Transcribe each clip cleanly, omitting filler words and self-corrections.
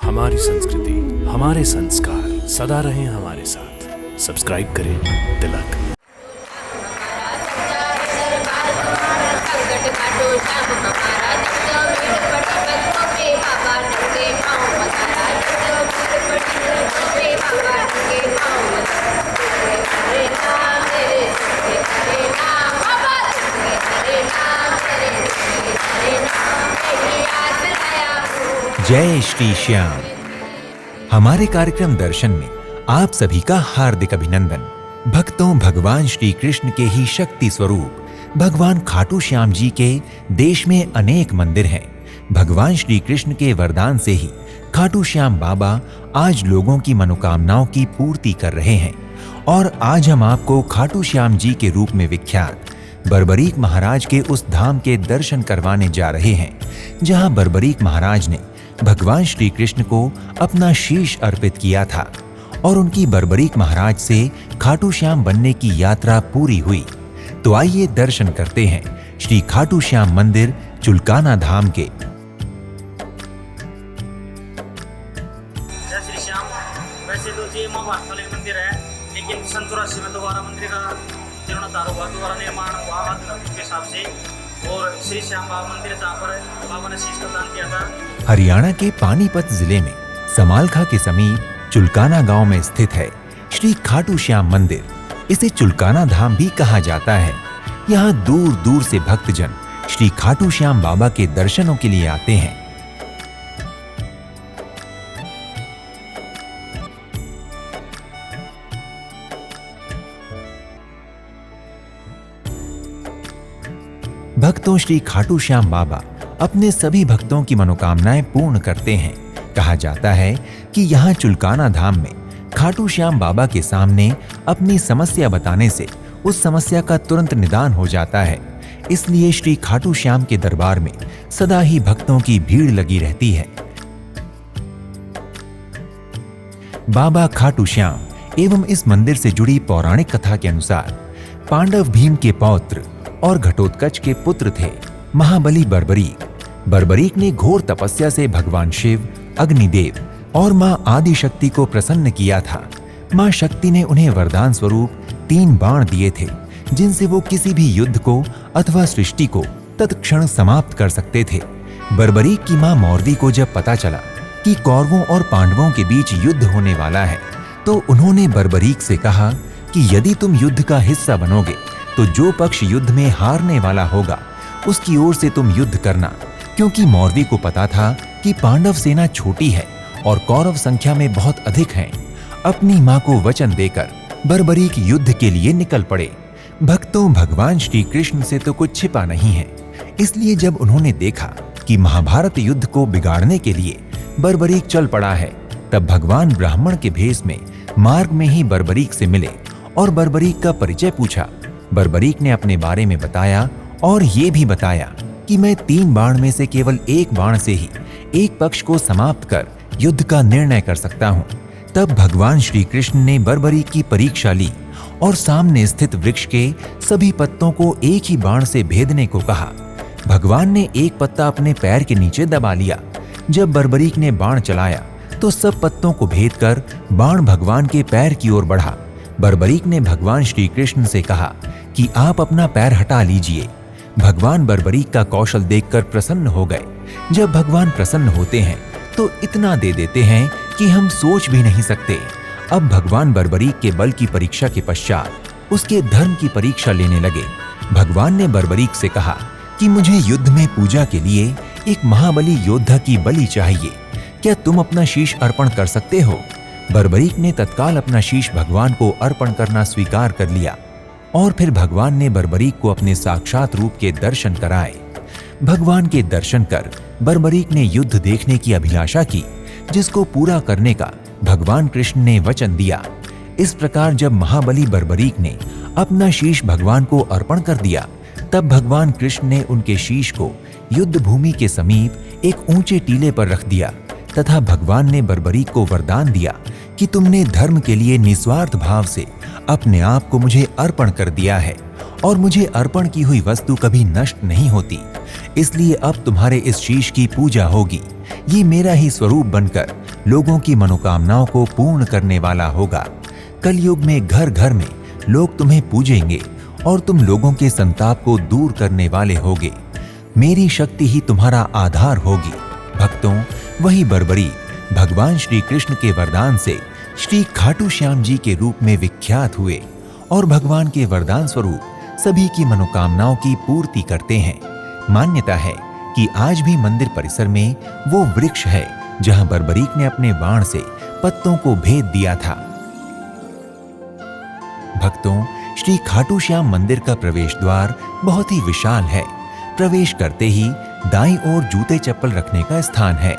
हमारी संस्कृति, हमारे संस्कार सदा रहें हमारे साथ। सब्सक्राइब करें तिलक। जय श्री श्याम। हमारे कार्यक्रम दर्शन में आप सभी का हार्दिक अभिनंदन। भक्तों, भगवान श्री कृष्ण के ही शक्ति स्वरूप भगवान खाटू श्याम जी के देश में अनेक मंदिर हैं। भगवान श्री कृष्ण के वरदान से ही खाटू श्याम बाबा आज लोगों की मनोकामनाओं की पूर्ति कर रहे हैं। और आज हम आपको खाटू श्याम जी के रूप में विख्यात बर्बरीक महाराज के उस धाम के दर्शन करवाने जा रहे हैं, जहां बर्बरीक महाराज ने भगवान श्री कृष्ण को अपना शीश अर्पित किया था और उनकी बर्बरीक महाराज से खाटू श्याम बनने की यात्रा पूरी हुई। तो आइए दर्शन करते हैं श्री खाटू श्याम मंदिर चुलकाना धाम के। जय श्री श्याम। वैसे तो ये महाभारत वाले मंदिर है, लेकिन सन 84 में दोबारा मंदिर का जीर्णोद्धार हुआ, दोबारा निर्माण हुआ आधुनिक के हिसाब से। और श्री श्याम बाबा मंदिर जहाँ पर बाबा ने शीश प्रदान किया था। हरियाणा के पानीपत जिले में समालखा के समीप चुलकाना गांव में स्थित है श्री खाटू श्याम मंदिर। इसे चुलकाना धाम भी कहा जाता है। यहाँ दूर दूर से भक्तजन श्री खाटू श्याम बाबा के दर्शनों के लिए आते हैं। भक्तों, श्री खाटू श्याम बाबा अपने सभी भक्तों की मनोकामनाएं पूर्ण करते हैं। कहा जाता है कि यहाँ चुलकाना धाम में खाटू श्याम बाबा के सामने अपनी समस्या बताने से उस समस्या का तुरंत निदान हो जाता है। इसलिए श्री खाटू श्याम के दरबार में सदा ही भक्तों की भीड़ लगी रहती है। बाबा खाटू श्याम एवं इस मंदिर से जुड़ी पौराणिक कथा के अनुसार पांडव भीम के पौत्र और घटोत्कच के पुत्र थे महाबली बर्बरीक। बर्बरीक ने घोर तपस्या से भगवान शिव, अग्निदेव और मां आदिशक्ति को प्रसन्न किया था। मां शक्ति ने उन्हें वरदान स्वरूप 3 बाण दिए थे, जिनसे वो किसी भी युद्ध को अथवा सृष्टि को तत्क्षण समाप्त कर सकते थे। बर्बरीक की मां मौर्वी को जब पता चला कि कौरवों और पांडवों के बीच युद्ध होने वाला है, तो उन्होंने बर्बरीक से कहा कि यदि तुम युद्ध का हिस्सा बनोगे तो जो पक्ष युद्ध में हारने वाला होगा उसकी ओर से तुम युद्ध करना। क्योंकि मौर्वी को पता था कि पांडव सेना छोटी है और कौरव संख्या में बहुत अधिक हैं। अपनी मां को वचन देकर बर्बरीक युद्ध के लिए निकल पड़े। भक्तों, भगवान श्री कृष्ण से तो कुछ छिपा नहीं है। इसलिए जब उन्होंने देखा कि महाभारत युद्ध को बिगाड़ने के लिए बर्बरीक चल पड़ा है, तब भगवान ब्राह्मण के भेष में मार्ग में ही बर्बरीक से मिले और बर्बरीक का परिचय पूछा। बर्बरीक ने अपने बारे में बताया और ये भी बताया कि मैं 3 बाण में से केवल 1 बाण से ही एक पक्ष को समाप्त कर युद्ध का निर्णय कर सकता हूँ। तब भगवान श्री कृष्ण ने बर्बरीक की परीक्षा ली और सामने स्थित वृक्ष के सभी पत्तों को एक ही बाण से भेदने को कहा। भगवान ने एक पत्ता अपने पैर के नीचे दबा लिया। जब बर्बरीक ने बाण चलाया तो सब पत्तों को भेदकर बाण भगवान के पैर की ओर बढ़ा। बर्बरीक ने भगवान श्री कृष्ण से कहा कि आप अपना पैर हटा लीजिए। भगवान बर्बरीक का कौशल देखकर प्रसन्न हो गए। जब भगवान प्रसन्न होते हैं तो इतना दे देते हैं कि हम सोच भी नहीं सकते। अब भगवान बर्बरीक के बल की परीक्षा के पश्चात उसके धर्म की परीक्षा लेने लगे। भगवान ने बर्बरीक से कहा कि मुझे युद्ध में पूजा के लिए एक महाबली योद्धा की बलि चाहिए। क्या तुम अपना शीश अर्पण कर सकते हो? बर्बरीक ने तत्काल अपना शीश भगवान को अर्पण करना स्वीकार कर लिया और फिर भगवान ने बर्बरीक को अपने साक्षात रूप के दर्शन कराए। भगवान के दर्शन कर बर्बरीक ने युद्ध देखने की अभिलाषा की, जिसको पूरा करने का भगवान कृष्ण ने वचन दिया। इस प्रकार जब महाबली बर्बरीक ने अपना शीश भगवान को अर्पण कर दिया, तब भगवान कृष्ण ने उनके शीश को युद्ध भूमि के समीप एक ऊंचे टीले पर रख दिया तथा भगवान ने बर्बरीक को वरदान दिया कि तुमने धर्म के लिए निस्वार्थ भाव से अपने आप को मुझे अर्पण कर दिया है और मुझे अर्पण की हुई वस्तु कभी नष्ट नहीं होती। इसलिए अब तुम्हारे इस शीश की पूजा होगी। ये मेरा ही स्वरूप बनकर लोगों की मनोकामनाओं को पूर्ण करने वाला होगा। कलयुग में घर घर में लोग तुम्हें पूजेंगे और तुम लोगों के संताप को दूर करने वाले होगे। मेरी शक्ति ही तुम्हारा आधार होगी। भक्तों, वही बर्बरीक भगवान श्री कृष्ण के वरदान से श्री खाटू श्याम जी के रूप में विख्यात हुए और भगवान के वरदान स्वरूप सभी की मनोकामनाओं की पूर्ति करते हैं। मान्यता है कि आज भी मंदिर परिसर में वो वृक्ष है जहां बर्बरीक ने अपने बाण से पत्तों को भेद दिया था। भक्तों, श्री खाटू श्याम मंदिर का प्रवेश द्वार बहुत ही विशाल है। प्रवेश करते ही दाईं ओर जूते चप्पल रखने का स्थान है।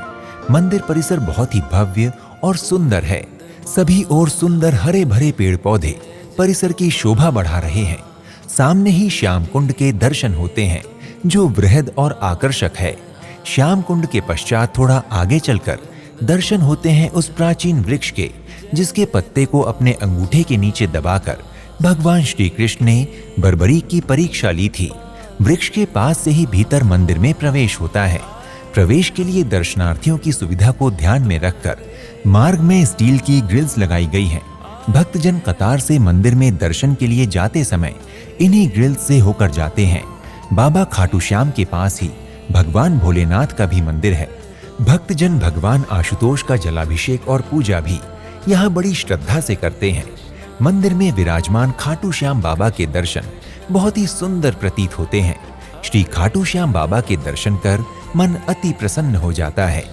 मंदिर परिसर बहुत ही भव्य और सुंदर है। सभी ओर सुंदर हरे भरे पेड़ पौधे परिसर की शोभा बढ़ा रहे हैं। सामने ही श्याम कुंड के दर्शन होते हैं जो वृहद और आकर्षक है। श्याम कुंड के पश्चात थोड़ा आगे चलकर दर्शन होते हैं उस प्राचीन वृक्ष के जिसके पत्ते को अपने अंगूठे के नीचे दबाकर भगवान श्री कृष्ण ने बर्बरीक की परीक्षा ली थी। वृक्ष के पास से ही भीतर मंदिर में प्रवेश होता है। प्रवेश के लिए दर्शनार्थियों की सुविधा को ध्यान में रखकर मार्ग में स्टील की ग्रिल्स लगाई गई हैं। भक्तजन कतार से मंदिर में दर्शन के लिए जाते समय इन्हीं ग्रिल्स से होकर जाते हैं। बाबा खाटू श्याम के पास ही भगवान भोलेनाथ का भी मंदिर है। भक्तजन भगवान आशुतोष का जलाभिषेक और पूजा भी यहाँ बड़ी श्रद्धा से करते हैं। मंदिर में विराजमान खाटू श्याम बाबा के दर्शन बहुत ही सुंदर प्रतीत होते हैं। श्री खाटू श्याम बाबा के दर्शन कर मन अति प्रसन्न हो जाता है।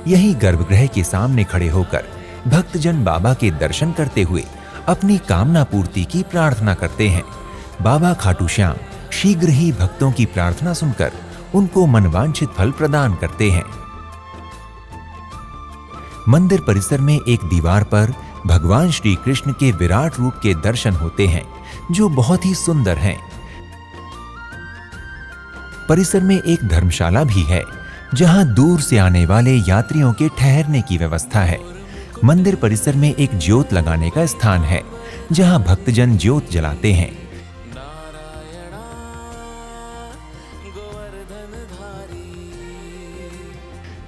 यही गर्भगृह के सामने खड़े होकर भक्तजन बाबा के दर्शन करते हुए अपनी कामना पूर्ति की प्रार्थना करते हैं। बाबा खाटू श्याम शीघ्र ही भक्तों की प्रार्थना सुनकर उनको मनवांछित फल प्रदान करते हैं। मंदिर परिसर में एक दीवार पर भगवान श्री कृष्ण के विराट रूप के दर्शन होते हैं जो बहुत ही सुंदर हैं। परिसर में एक धर्मशाला भी है जहां दूर से आने वाले यात्रियों के ठहरने की व्यवस्था है। मंदिर परिसर में एक ज्योत लगाने का स्थान है जहां भक्तजन ज्योत जलाते हैं।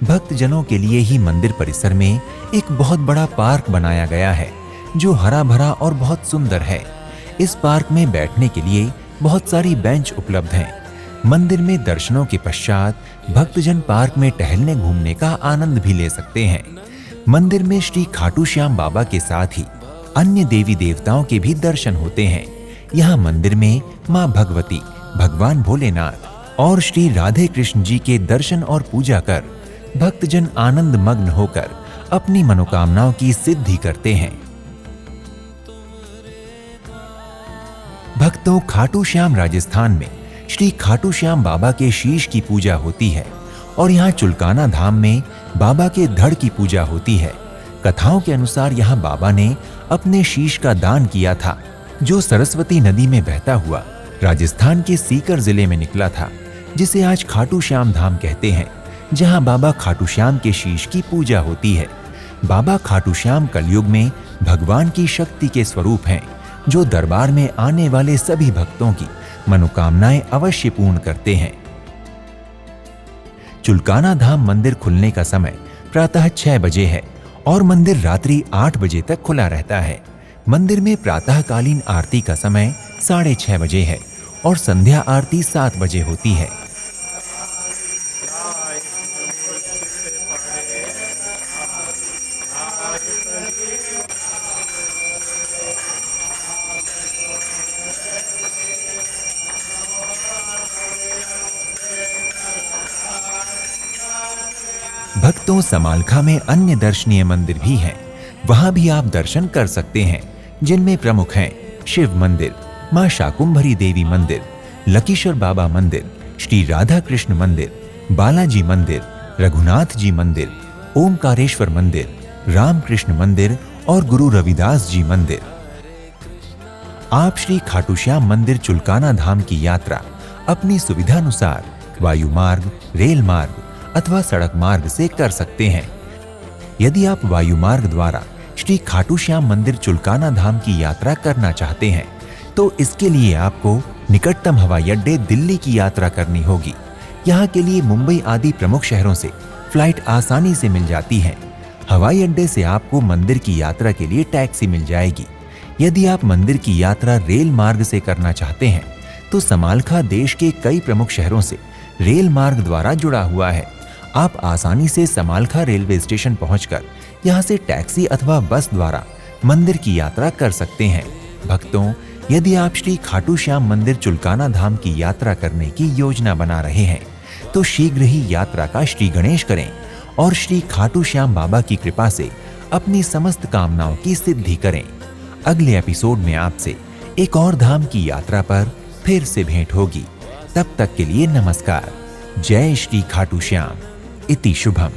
भक्तजनों के लिए ही मंदिर परिसर में एक बहुत बड़ा पार्क बनाया गया है जो हरा भरा और बहुत सुंदर है। इस पार्क में बैठने के लिए बहुत सारी बेंच उपलब्ध हैं। मंदिर में दर्शनों के पश्चात भक्तजन पार्क में टहलने घूमने का आनंद भी ले सकते हैं। मंदिर में श्री खाटू श्याम बाबा के साथ ही अन्य देवी देवताओं के भी दर्शन होते हैं। यहाँ मंदिर में माँ भगवती, भगवान भोलेनाथ और श्री राधे कृष्ण जी के दर्शन और पूजा कर भक्तजन आनंद मग्न होकर अपनी मनोकामनाओं की सिद्धि करते हैं। भक्तों, खाटू श्याम राजस्थान में श्री खाटू श्याम बाबा के शीश की पूजा होती है और यहाँ चुलकाना धाम में बाबा के धड़ की पूजा होती है। कथाओं के अनुसार यहाँ बाबा ने अपने शीश का दान किया था जो सरस्वती नदी में बहता हुआ राजस्थान के सीकर जिले में निकला था, जिसे आज खाटू श्याम धाम कहते हैं, जहां बाबा खाटू श्याम के शीश की पूजा होती है। बाबा खाटू श्याम कलयुग में भगवान की शक्ति के स्वरूप हैं जो दरबार में आने वाले सभी भक्तों की मनोकामनाएं अवश्य पूर्ण करते हैं। चुलकाना धाम मंदिर खुलने का समय प्रातः 6 बजे है और मंदिर रात्रि 8 बजे तक खुला रहता है। मंदिर में प्रातःकालीन आरती का समय 6:30 बजे है और संध्या आरती 7 बजे होती है। भक्तों, समालखा में अन्य दर्शनीय मंदिर भी हैं। वहां भी आप दर्शन कर सकते हैं, जिनमें प्रमुख हैं शिव मंदिर, मां शाकुंभरी देवी मंदिर, लकीश्वर बाबा मंदिर, श्री राधा कृष्ण मंदिर, बालाजी मंदिर, रघुनाथ जी मंदिर, ओमकारेश्वर मंदिर, रामकृष्ण मंदिर और गुरु रविदास जी मंदिर। आप श्री खाटू श्याम मंदिर चुलकाना धाम की यात्रा अपनी सुविधानुसार वायु मार्ग, रेल मार्ग अथवा सड़क मार्ग से कर सकते हैं। यदि आप वायु मार्ग द्वारा श्री खाटू श्याम मंदिर चुलकाना धाम की यात्रा करना चाहते हैं तो इसके लिए आपको निकटतम हवाई अड्डे दिल्ली की यात्रा करनी होगी। यहाँ के लिए मुंबई आदि प्रमुख शहरों से फ्लाइट आसानी से मिल जाती है। हवाई अड्डे से आपको मंदिर की यात्रा के लिए टैक्सी मिल जाएगी। यदि आप मंदिर की यात्रा रेल मार्ग से करना चाहते हैं तो समालखा देश के कई प्रमुख शहरों से रेल मार्ग द्वारा जुड़ा हुआ है। आप आसानी से समालखा रेलवे स्टेशन पहुंचकर यहां से टैक्सी अथवा बस द्वारा मंदिर की यात्रा कर सकते हैं। भक्तों, यदि आप श्री खाटू श्याम मंदिर चुलकाना धाम की यात्रा करने की योजना बना रहे हैं तो शीघ्र ही यात्रा का श्री गणेश करें और श्री खाटू श्याम बाबा की कृपा से अपनी समस्त कामनाओं की सिद्धि करें। अगले एपिसोड में आपसे एक और धाम की यात्रा पर फिर से भेंट होगी। तब तक के लिए नमस्कार। जय श्री खाटू श्याम। इति शुभम।